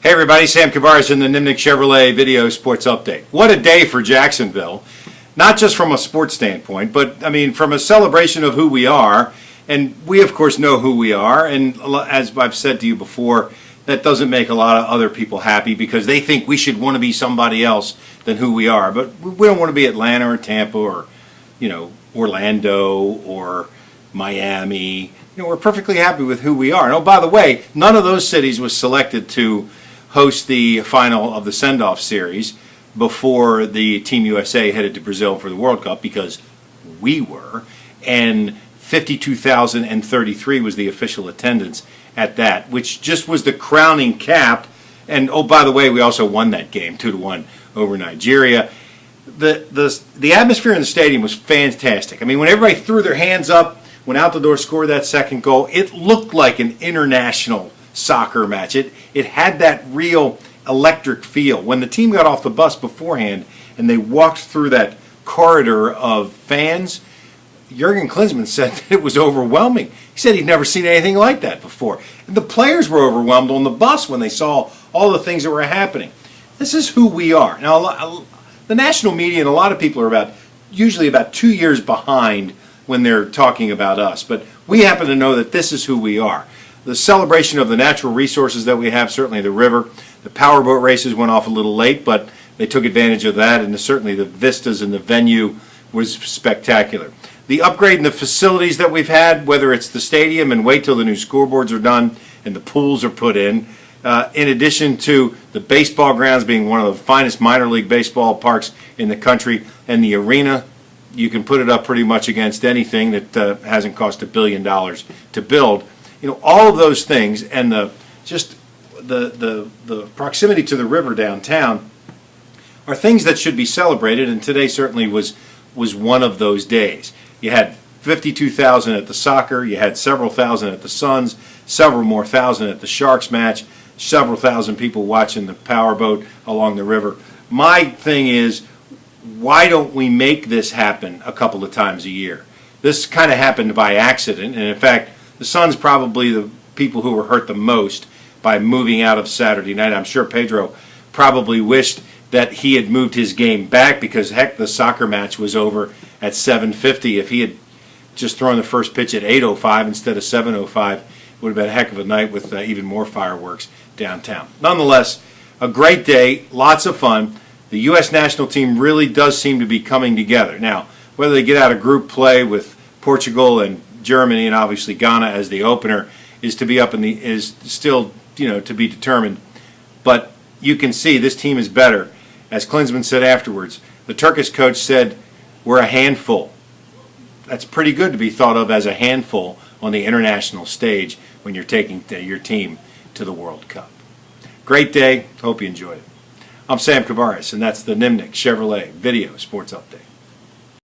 Hey everybody, Sam Kavaris in the Nimnik Chevrolet Video Sports Update. What a day for Jacksonville, not just from a sports standpoint, but I mean from a celebration of who we are. And we of course know who we are, and as I've said to you before, that doesn't make a lot of other people happy because they think we should want to be somebody else than who we are. But we don't want to be Atlanta or Tampa or, Orlando or Miami. We're perfectly happy with who we are. And oh, by the way, none of those cities was selected to host the final of the send-off series before the Team USA headed to Brazil for the World Cup, because we were, and 52,033 was the official attendance at that, which just was the crowning cap. And oh, by the way, we also won that game 2-1 over Nigeria. The atmosphere in the stadium was fantastic. I mean, when everybody threw their hands up, when Out the Door scored that second goal, it looked like an international soccer match. It had that real electric feel. When the team got off the bus beforehand and they walked through that corridor of fans, Jurgen Klinsmann said that it was overwhelming. He said he'd never seen anything like that before. And the players were overwhelmed on the bus when they saw all the things that were happening. This is who we are. Now, the national media and a lot of people are usually about 2 years behind when they're talking about us. But we happen to know that this is who we are. The celebration of the natural resources that we have, certainly the river. The powerboat races went off a little late, but they took advantage of that, and certainly the vistas and the venue was spectacular. The upgrade in the facilities that we've had, whether it's the stadium and wait till the new scoreboards are done and the pools are put in addition to the baseball grounds being one of the finest minor league baseball parks in the country, and the arena, you can put it up pretty much against anything that hasn't cost $1 billion to build. All of those things, and the proximity to the river downtown are things that should be celebrated, and today certainly was one of those days. You had 52,000 at the soccer, you had several thousand at the Suns, several more thousand at the Sharks match, several thousand people watching the powerboat along the river. My thing is, why don't we make this happen a couple of times a year? This kind of happened by accident, and in fact, the Suns probably the people who were hurt the most by moving out of Saturday night. I'm sure Pedro probably wished that he had moved his game back, because heck, the soccer match was over at 7:50. If he had just thrown the first pitch at 8:05 instead of 7:05, it would have been a heck of a night with even more fireworks downtown. Nonetheless, a great day, lots of fun. The U.S. national team really does seem to be coming together. Now, whether they get out of group play with Portugal and Germany and obviously Ghana as the opener is still to be determined. But you can see this team is better. As Klinsmann said afterwards, the Turkish coach said, "We're a handful." That's pretty good to be thought of as a handful on the international stage when you're taking your team to the World Cup. Great day. Hope you enjoyed it. I'm Sam Kavaris, and that's the Nimnik Chevrolet Video Sports Update.